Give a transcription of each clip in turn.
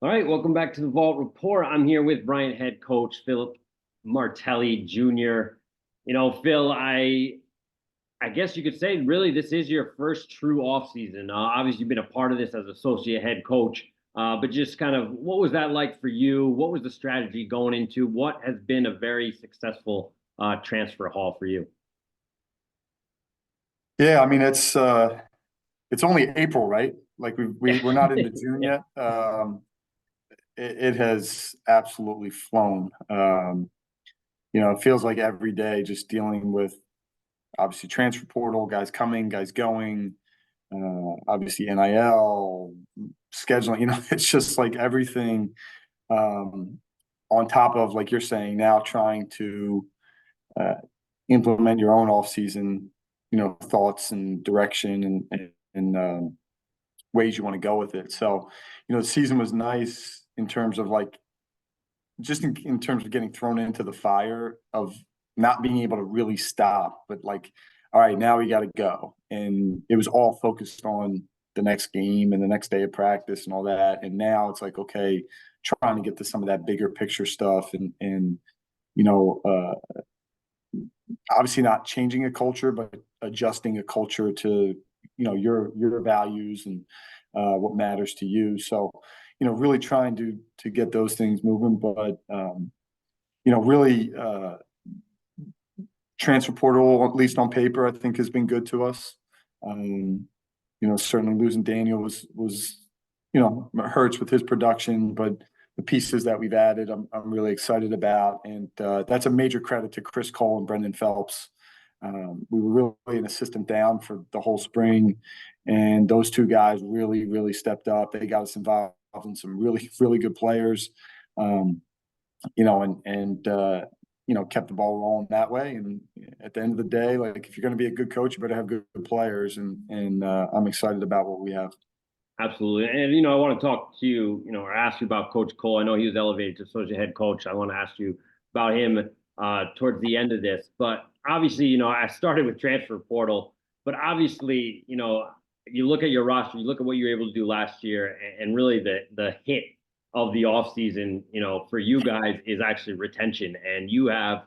All right, welcome back to the Vault Report. I'm here with Bryant head coach Philip Martelli Jr. Phil, I guess you could say really this is your first true offseason. Obviously, you've been a part of this as associate head coach, but just kind of what was that like for you? What was the strategy going into what has been a very successful transfer haul for you? Yeah, I mean it's only April, right? Like we're not into June Yeah. yet. It has absolutely flown. It feels like every day just dealing with obviously transfer portal, guys coming, guys going, obviously NIL, scheduling, it's just like everything um on top of like you're saying now trying to uh implement your own off season, thoughts and direction and ways you want to go with it. So, the season was nice in terms of like just in terms of getting thrown into the fire of not being able to really stop, but like, all right, now we got to go. And it was all focused on the next game and the next day of practice and all that. And now it's like, okay, trying to get to some of that bigger picture stuff and you know, obviously not changing a culture, but adjusting a culture to your values and what matters to you. So really trying to get those things moving, but really transfer portal, at least on paper, I think has been good to us. Um, certainly losing Daniel was hurts with his production, but the pieces that we've added, I'm really excited about, and that's a major credit to Chris Cole and Brendan Phelps. We were really an assistant down for the whole spring, and those two guys really stepped up. They got us involved in some really good players, um, and kept the ball rolling that way. And at the end of the day, like if you're going to be a good coach, you better have good players, and I'm excited about what we have. Absolutely. And, I want to talk to you, or ask you about Coach Cole. I know he was elevated to associate head coach. I want to ask you about him towards the end of this. But obviously, I started with transfer portal, but obviously, you look at your roster, you look at what you were able to do last year, and really the hit of the offseason, for you guys is actually retention. And you have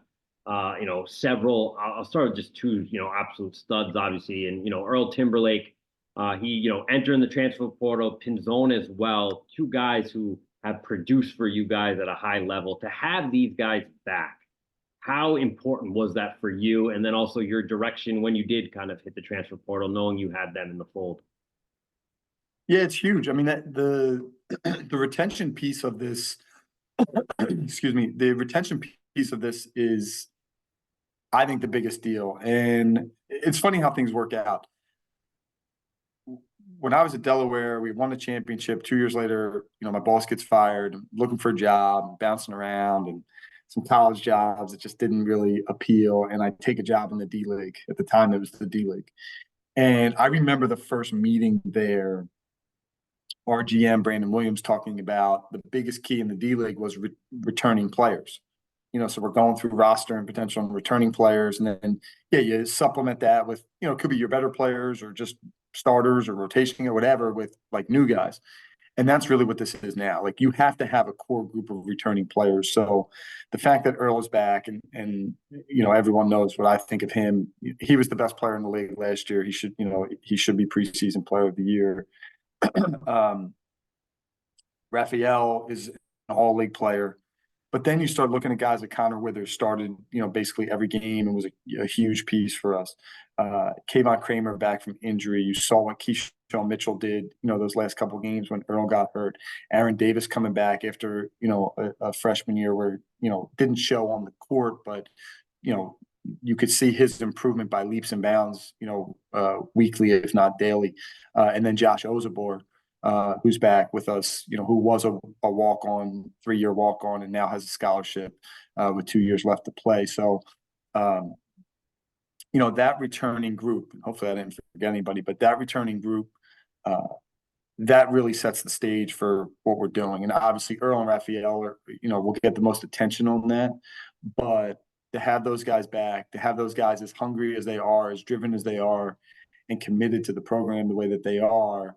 several, I'll start with just two, absolute studs, obviously. And, Earl Timberlake, he, entering the transfer portal, Pinzone as well, two guys who have produced for you guys at a high level. To have these guys back, how important was that for you? And then also your direction when you did kind of hit the transfer portal, knowing you had them in the fold. Yeah, it's huge. I mean, the the retention piece of this, excuse me, the retention piece of this is, I think, the biggest deal. And it's funny how things work out. When I was at Delaware, we won the championship. 2 years later, my boss gets fired, I'm looking for a job, bouncing around, and some college jobs that just didn't really appeal. And I take a job in the D League. At the time, it was the D League. And I remember the first meeting there, our GM, Brandon Williams, talking about the biggest key in the D League was returning players. So we're going through roster and potential returning players. And then, yeah, you supplement that with, it could be your better players or just starters or rotation or whatever with like new guys. And that's really what this is now. Like you have to have a core group of returning players. So the fact that Earl is back and everyone knows what I think of him. He was the best player in the league last year. He should be preseason player of the year. um, Raphael is an all league player. But then you start looking at guys like Connor Withers started, basically every game and was a huge piece for us. Kayvon Kramer back from injury. You saw what Keyshawn Mitchell did, those last couple of games when Earl got hurt. Aaron Davis coming back after, a freshman year where, didn't show on the court, but, you could see his improvement by leaps and bounds, weekly, if not daily. And then Josh Ozabor, who's back with us, who was a walk-on, 3-year walk-on, and now has a scholarship with 2 years left to play. So, that returning group, hopefully I didn't forget anybody, but that returning group, that really sets the stage for what we're doing. And obviously Earl and Raphael are, will get the most attention on that. But to have those guys back, to have those guys as hungry as they are, as driven as they are, and committed to the program the way that they are,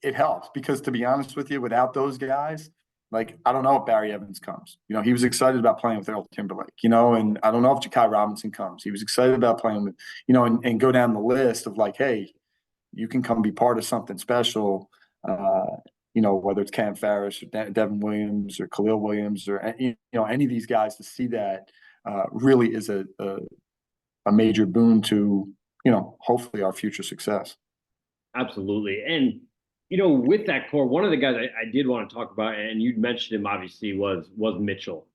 it helps because, to be honest with you, without those guys, like, I don't know if Barry Evans comes. He was excited about playing with Earl Timberlake, and I don't know if Ja'Kai Robinson comes. He was excited about playing with, and go down the list of like, hey, you can come be part of something special. Whether it's Cam Farris or Devin Williams or Khalil Williams or any of these guys, to see that really is a major boon to hopefully our future success. Absolutely. And, with that core, one of the guys I did want to talk about, and you mentioned him obviously, was Mitchell.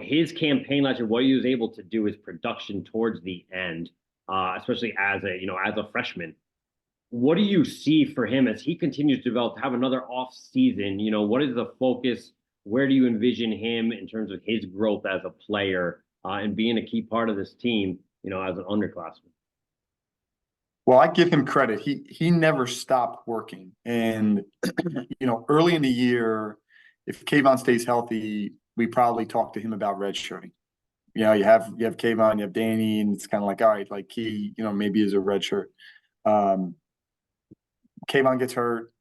His campaign last year, what he was able to do, his production towards the end, especially as a freshman. What do you see for him as he continues to develop, to have another off season? What is the focus? Where do you envision him in terms of his growth as a player and being a key part of this team, as an underclassman? Well, I give him credit. He never stopped working. And, early in the year, if Kayvon stays healthy, we probably talk to him about redshirting. You have Kayvon, you have Danny, and it's kind of like, all right, like he, maybe is a redshirt. Kayvon gets hurt.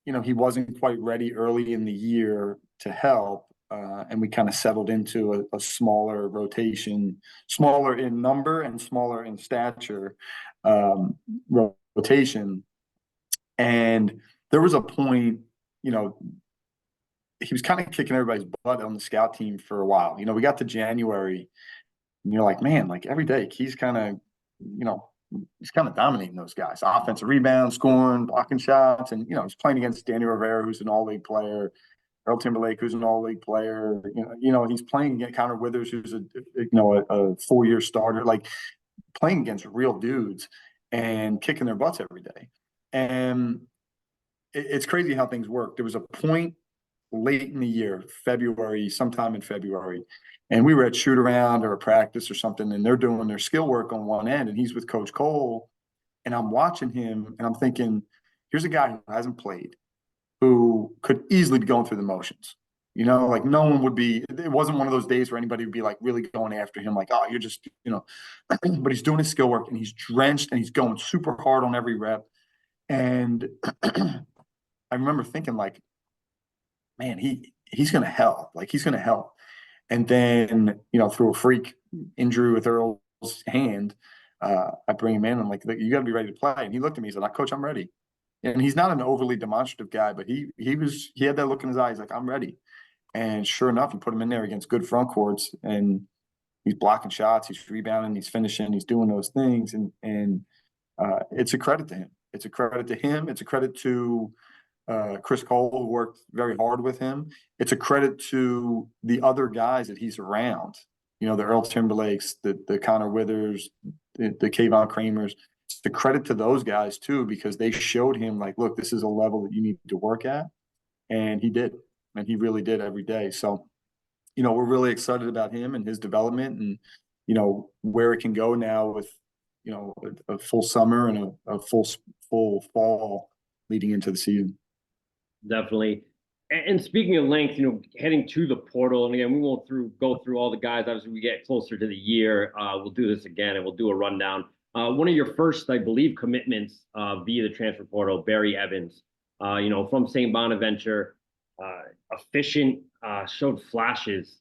He wasn't quite ready early in the year to help. And we kind of settled into a smaller rotation, smaller in number and smaller in stature rotation. And there was a point, he was kind of kicking everybody's butt on the scout team for a while. We got to January and you're like, man, like every day he's kind of, he's kind of dominating those guys. Offensive rebound, scoring, blocking shots. And, he's playing against Danny Rivera, who's an all-league player. Earl Timberlake, who's an all-league player. He's playing against Connor Withers, who's a four-year starter, like playing against real dudes and kicking their butts every day. And it's crazy how things work. There was a point late in the year, sometime in February, and we were at shoot around or a practice or something, and they're doing their skill work on one end, and he's with Coach Cole, and I'm watching him, and I'm thinking, here's a guy who hasn't played, who could easily be going through the motions. Like no one would be, it wasn't one of those days where anybody would be like really going after him, like, oh, you're just, but he's doing his skill work and he's drenched and he's going super hard on every rep. And I remember thinking like, man, he's going to help. Like he's going to help. And then, through a freak injury with Earl's hand, I bring him in. I'm like, you got to be ready to play. And he looked at me, he said, Coach, I'm ready. And he's not an overly demonstrative guy, but he had that look in his eyes, like, I'm ready. And sure enough, you put him in there against good front courts, and he's blocking shots, he's rebounding, he's finishing, he's doing those things, and it's a credit to him. It's a credit to him. It's a credit to Chris Cole, who worked very hard with him. It's a credit to the other guys that he's around. The Earl Timberlakes, the Connor Withers, the Kayvon Kramers. It's the credit to those guys too, because they showed him like, look, this is a level that you need to work at, and he did. And he really did every day. So, we're really excited about him and his development and, where it can go now with, a full summer and a full fall leading into the season. Definitely. And speaking of length, heading to the portal, and again, we won't go through all the guys. Obviously, we get closer to the year. We'll do this again and we'll do a rundown. One of your first, I believe, commitments via the transfer portal, Barry Evans, from St. Bonaventure. Efficient, showed flashes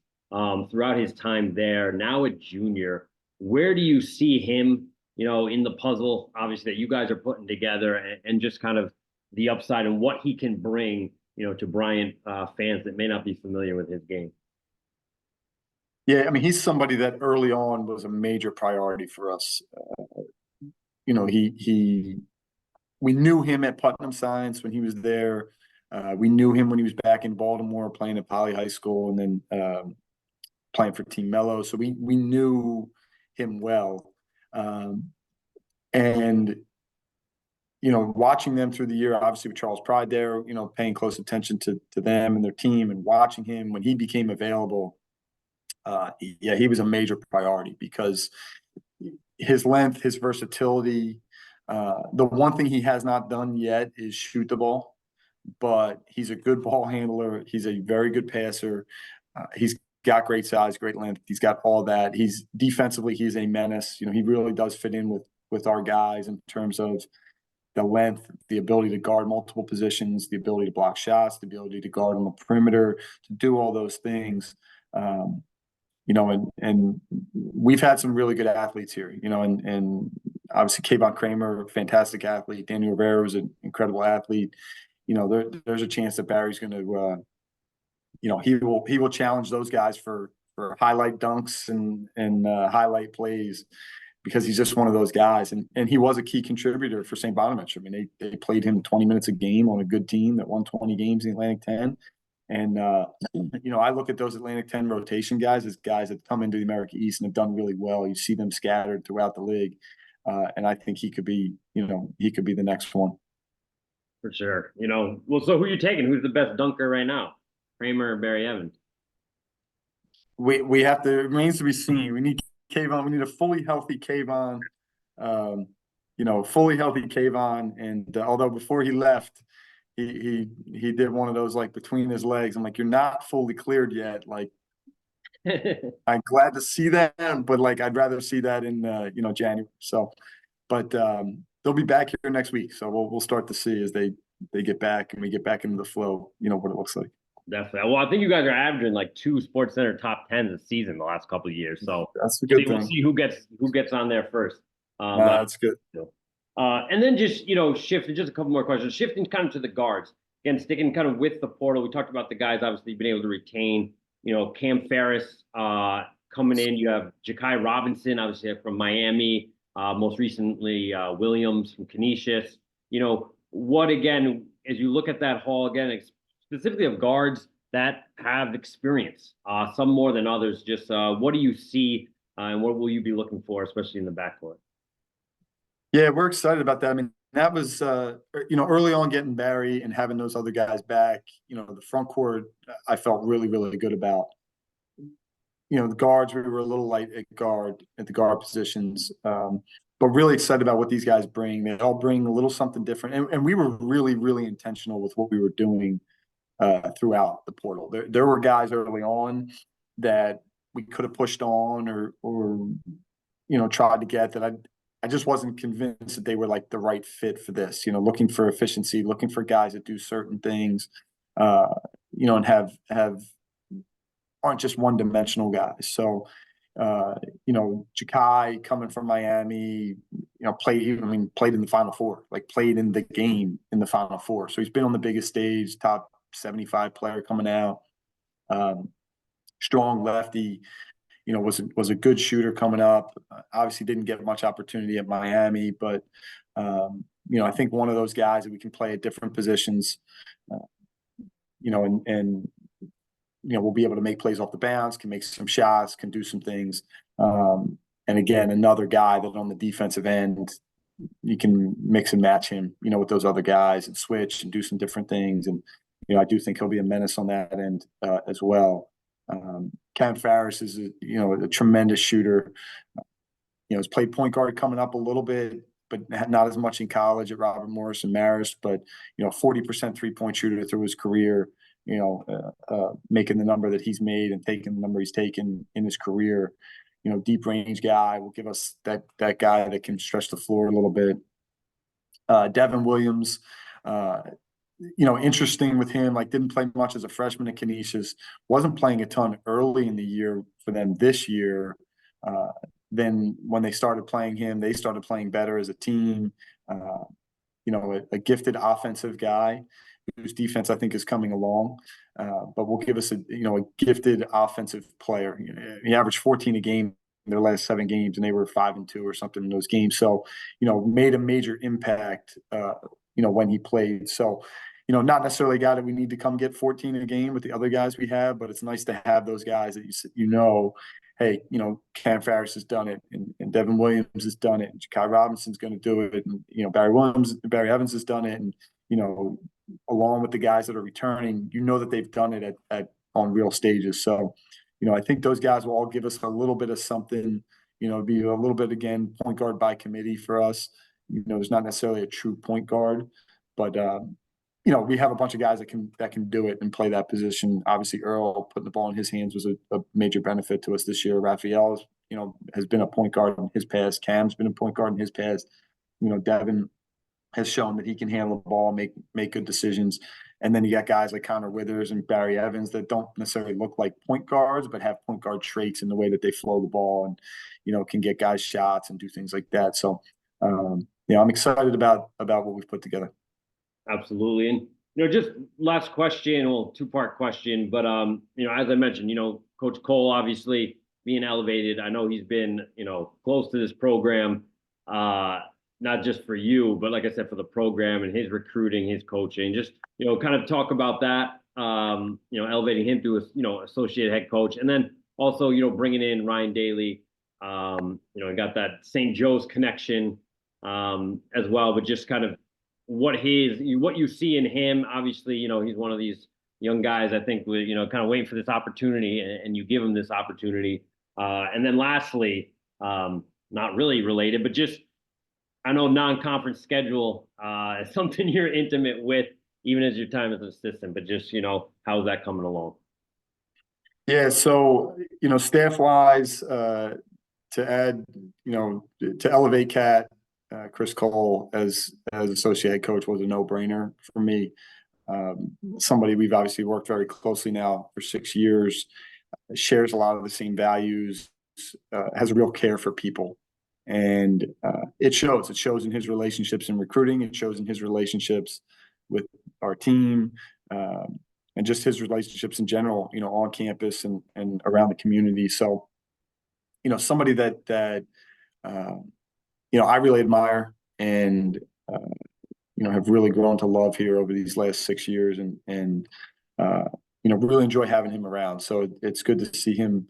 throughout his time there. Now a junior, where do you see him, in the puzzle, obviously, that you guys are putting together, and just kind of the upside and what he can bring, to Bryant fans that may not be familiar with his game? Yeah, I mean, he's somebody that early on was a major priority for us. We knew him at Putnam Science when he was there. We knew him when he was back in Baltimore playing at Poly High School and then playing for Team Mello. So we knew him well. And, watching them through the year, obviously with Charles Pride there, paying close attention to them and their team and watching him when he became available. He was a major priority because his length, his versatility. The one thing he has not done yet is shoot the ball. But he's a good ball handler. He's a very good passer. He's got great size, great length. He's got all that. He's defensively, he's a menace. He really does fit in with our guys in terms of, the length, the ability to guard multiple positions, the ability to block shots, the ability to guard on the perimeter, to do all those things. And we've had some really good athletes here, and obviously Kayvon Kramer, fantastic athlete. Daniel Rivera was an incredible athlete. There's a chance that Barry's going to, he will challenge those guys for highlight dunks and highlight plays, because he's just one of those guys. And he was a key contributor for St. Bonaventure. I mean, they played him 20 minutes a game on a good team that won 20 games in the Atlantic 10. And, I look at those Atlantic 10 rotation guys as guys that come into the America East and have done really well. You see them scattered throughout the league. And I think he could be the next one. For sure. Well, so who are you taking? Who's the best dunker right now? Kramer or Barry Evans? We have to, it remains to be seen. We need Kayvon. We need a fully healthy Kayvon. Fully healthy Kayvon. And although before he left, he did one of those like between his legs. I'm like, you're not fully cleared yet. Like, I'm glad to see that, but like I'd rather see that in January. So, but they'll be back here next week. So we'll start to see as they get back and we get back into the flow. What it looks like. Definitely. Well, I think you guys are averaging like 2 Sports Center top 10s a season the last couple of years. So that's a good thing. We'll see who gets on there first. That's good. And then just shifting just a couple more questions. Shifting kind of to the guards. Again, sticking kind of with the portal. We talked about the guys obviously been able to retain. Cam Ferris coming in. You have Ja'Kai Robinson, obviously from Miami. Most recently, Williams from Canisius. What again, as you look at that haul again, specifically of guards that have experience, some more than others. Just what do you see, and what will you be looking for, especially in the backcourt? Yeah, we're excited about that. I mean, that was early on getting Barry and having those other guys back. The front court I felt really, really good about. The guards, we were a little light at the guard positions, but really excited about what these guys bring. They all bring a little something different, and we were really, really intentional with what we were doing throughout the portal. There were guys early on that we could have pushed on or tried to get that I just wasn't convinced that they were like the right fit for this. Looking for efficiency, looking for guys that do certain things, and have aren't just one-dimensional guys. So, Ja'Kai coming from Miami, played in the Final Four, like played in the game in the Final Four. So he's been on the biggest stage, top 75 player coming out. Strong lefty, was a good shooter coming up. Obviously didn't get much opportunity at Miami, but I think one of those guys that we can play at different positions, and we'll be able to make plays off the bounce, can make some shots, can do some things. And again, another guy that on the defensive end, you can mix and match him, with those other guys and switch and do some different things. And, I do think he'll be a menace on that end as well. Cam Ferris is a tremendous shooter. Has played point guard coming up a little bit, but not as much in college at Robert Morris and Marist. But 40% 3-point shooter through his career. Making the number that he's made and taking the number he's taken in his career. Deep range guy will give us that guy that can stretch the floor a little bit. Devin Williams. Interesting with him, like didn't play much as a freshman at Canisius, wasn't playing a ton early in the year for them this year. Then when they started playing him, they started playing better as a team. A gifted offensive guy whose defense I think is coming along, but will give us a gifted offensive player. He averaged 14 a game in their last 7 games, and they were 5-2 or something in those games. So, made a major impact, when he played. So, not necessarily a guy that we need to come get 14 a game with the other guys we have, but it's nice to have those guys that hey, Cam Ferris has done it, and Devin Williams has done it, and Ja'Kai Robinson's going to do it, and Barry Evans has done it, and along with the guys that are returning, that they've done it on real stages. So, I think those guys will all give us a little bit of something. Be a little bit again point guard by committee for us. There's not necessarily a true point guard, but we have a bunch of guys that can do it and play that position. Obviously, Earl putting the ball in his hands was a major benefit to us this year. Raphael, has been a point guard in his past. Cam's been a point guard in his past. Devin has shown that he can handle the ball, make good decisions. And then you got guys like Connor Withers and Barry Evans that don't necessarily look like point guards, but have point guard traits in the way that they flow the ball and, can get guys shots and do things like that. So, I'm excited about what we've put together. Absolutely. And, just last question, well, two-part question, but, as I mentioned, Coach Cole obviously being elevated. I know he's been, close to this program, not just for you, but like I said, for the program and his recruiting, his coaching, just, kind of talk about that, elevating him to a, associate head coach. And then also, bringing in Ryan Daly, got that St. Joe's connection, as well, but just kind of what you see in him. Obviously, he's one of these young guys, I think, with, kind of waiting for this opportunity, and you give him this opportunity. And then lastly, not really related, but just, I know non-conference schedule is something you're intimate with, even as your time as an assistant, but just, how's that coming along? Yeah. So, staff wise, to add, to elevate Cat, Chris Cole as associate head coach was a no-brainer for me. Somebody we've obviously worked very closely now for 6 years, shares a lot of the same values, has a real care for people. And it shows. It shows in his relationships in recruiting. It shows in his relationships with our team, and just his relationships in general, on campus and around the community. So, somebody that I really admire and have really grown to love here over these last 6 years, and really enjoy having him around. So it's good to see him,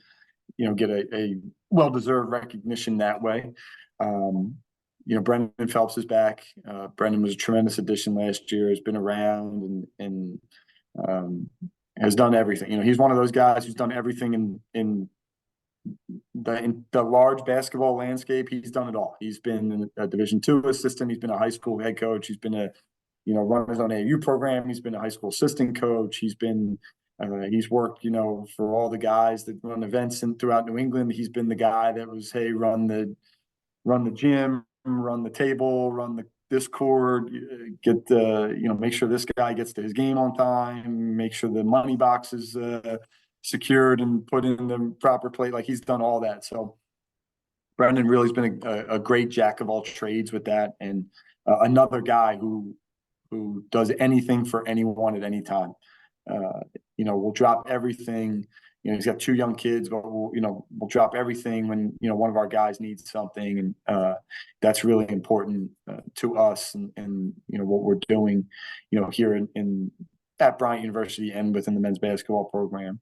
get a well-deserved recognition that way. Brendan Phelps is back. Brendan was a tremendous addition last year, has been around and has done everything. He's one of those guys who's done everything in the large basketball landscape. He's done it all. He's been a Division II assistant. He's been a high school head coach. He's been run his own AAU program. He's been a high school assistant coach. He's worked, for all the guys that run events throughout New England. He's been the guy that was, hey, run the gym, run the table, run the Discord, get make sure this guy gets to his game on time, make sure the money box is secured and put in the proper plate. Like, he's done all that. So Brendan really has been a great jack of all trades with that, and another guy who does anything for anyone at any time. We'll drop everything. He's got 2 young kids, but we'll drop everything when, one of our guys needs something. And that's really important to us and what we're doing, here at Bryant University and within the men's basketball program.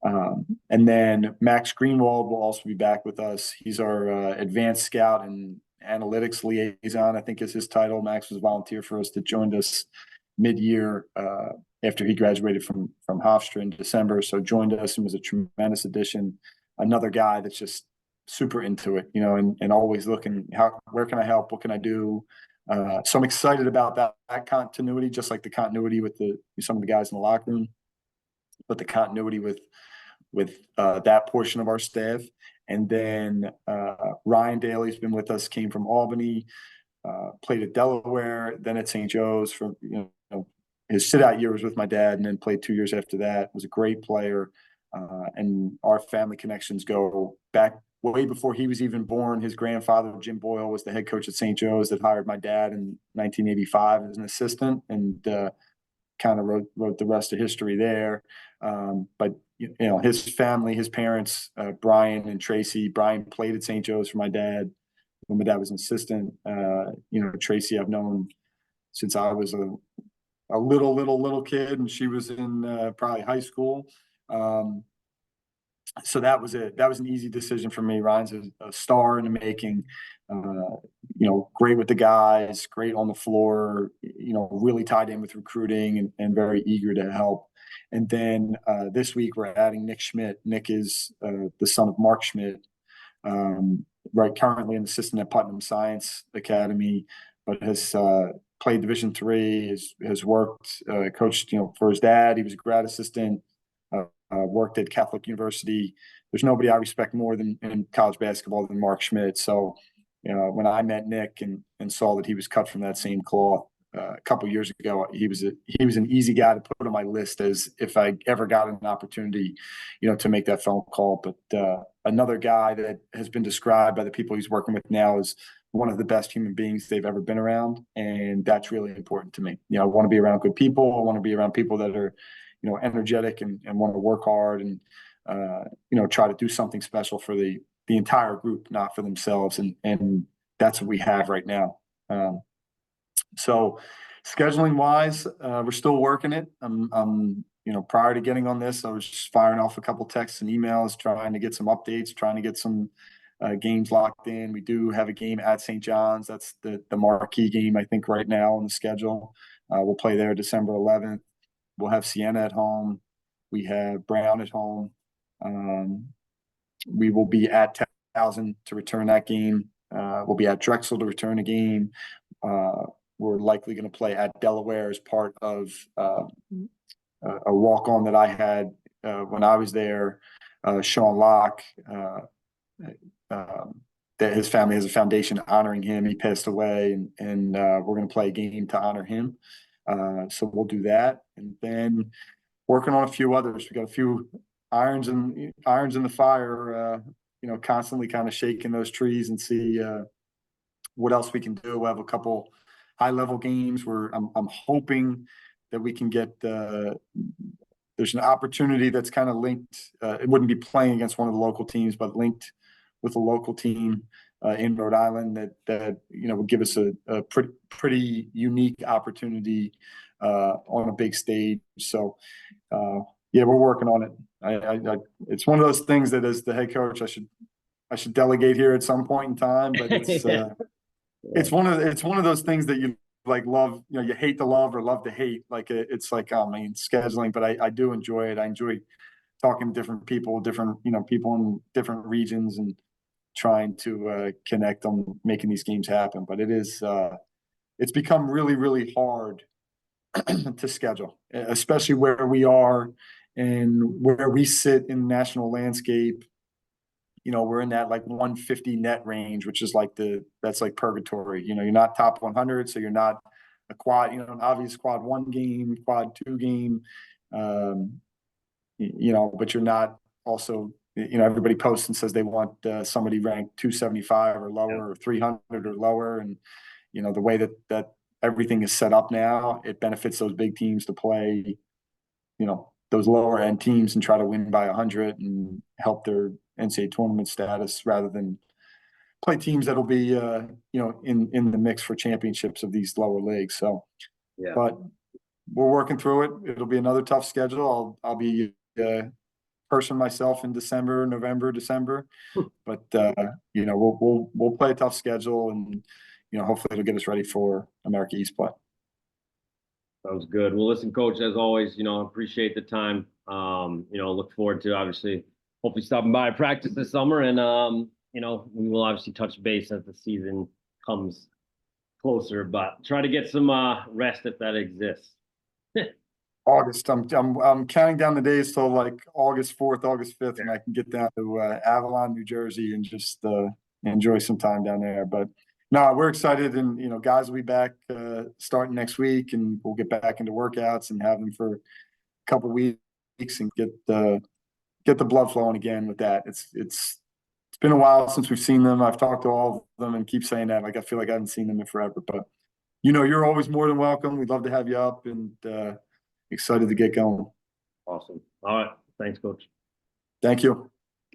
And then Max Greenwald will also be back with us. He's our advanced scout and analytics liaison, I think is his title. Max was a volunteer for us that joined us mid-year after he graduated from Hofstra in December. So joined us and was a tremendous addition. Another guy that's just super into it, and always looking, where can I help? What can I do? So I'm excited about that continuity, just like the continuity with some of the guys in the locker room, but the continuity with that portion of our staff. And then Ryan Daly's been with us, came from Albany, played at Delaware, then at St. Joe's for, his sit-out year was with my dad, and then played 2 years after that. Was a great player, and our family connections go back way before he was even born. His grandfather, Jim Boyle, was the head coach at St. Joe's that hired my dad in 1985 as an assistant, and kind of wrote the rest of history there. But his family, his parents, Brian and Tracy. Brian played at St. Joe's for my dad when my dad was an assistant. Tracy I've known since I was a little kid, and she was in probably high school. So that was an easy decision for me. Ryan's a star in the making. Great with the guys, great on the floor. Really tied in with recruiting and very eager to help. And then this week we're adding Nick Schmidt. Nick is the son of Mark Schmidt. Right, currently an assistant at Putnam Science Academy, but has played Division III, has worked, coached, for his dad. He was a grad assistant, worked at Catholic University. There's nobody I respect more in college basketball than Mark Schmidt. So, when I met Nick and saw that he was cut from that same cloth, a couple years ago, he was an easy guy to put on my list as if I ever got an opportunity, to make that phone call. But another guy that has been described by the people he's working with now as one of the best human beings they've ever been around, and that's really important to me. I want to be around good people. I want to be around people that are, energetic and want to work hard and try to do something special for the entire group, not for themselves, and that's what we have right now. So scheduling wise, we're still working it. Prior to getting on this, I was just firing off a couple texts and emails, trying to get some updates, trying to get some games locked in. We do have a game at St. John's. That's the marquee game, I think, right now on the schedule. We'll play there December 11th. We'll have Siena at home. We have Brown at home. We will be at Towson to return that game. We'll be at Drexel to return a game. We're likely going to play at Delaware as part of a walk-on that I had when I was there. Sean Locke, that his family has a foundation honoring him. He passed away, and we're going to play a game to honor him. So we'll do that, and then working on a few others. We got a few irons in the fire. Constantly kind of shaking those trees and see what else we can do. We'll have a couple high-level games where I'm hoping that we can get. There's an opportunity that's kind of linked. It wouldn't be playing against one of the local teams, but linked with a local team in Rhode Island that would give us a pretty unique opportunity on a big stage. So yeah, we're working on it. It's one of those things that as the head coach, I should delegate here at some point in time, but it's it's one of those things that you like love, you hate to love or love to hate. Like it's like, oh man, scheduling, but I do enjoy it. I enjoy talking to different people in different regions and trying to connect on making these games happen. But it's become really, really hard to schedule, especially where we are and where we sit in the national landscape. We're in that like 150 net range, which is that's like purgatory. You're not top 100, so you're not a quad, an obvious quad 1 game, quad 2 game, but you're not also, everybody posts and says they want somebody ranked 275 or lower or 300 or lower. And, the way that everything is set up now, it benefits those big teams to play, those lower end teams and try to win by 100 and help their NCAA tournament status rather than play teams that'll be, in the mix for championships of these lower leagues. So, yeah, but we're working through it. It'll be another tough schedule. I'll be person myself in November, December, but we'll play a tough schedule and hopefully it'll get us ready for America East play. Sounds good. Well, listen, Coach, as always, appreciate the time. Look forward to hopefully stopping by practice this summer, and we will obviously touch base as the season comes closer, but try to get some rest if that exists. August. I'm counting down the days till like August 4th, August 5th, and I can get down to Avalon, New Jersey, and just enjoy some time down there. But no, we're excited, and guys will be back starting next week, and we'll get back into workouts and have them for a couple of weeks and get the blood flowing again with that. It's been a while since we've seen them. I've talked to all of them and keep saying that. Like I feel like I haven't seen them in forever, but you're always more than welcome. We'd love to have you up, and excited to get going. Awesome. All right. Thanks, Coach. Thank you.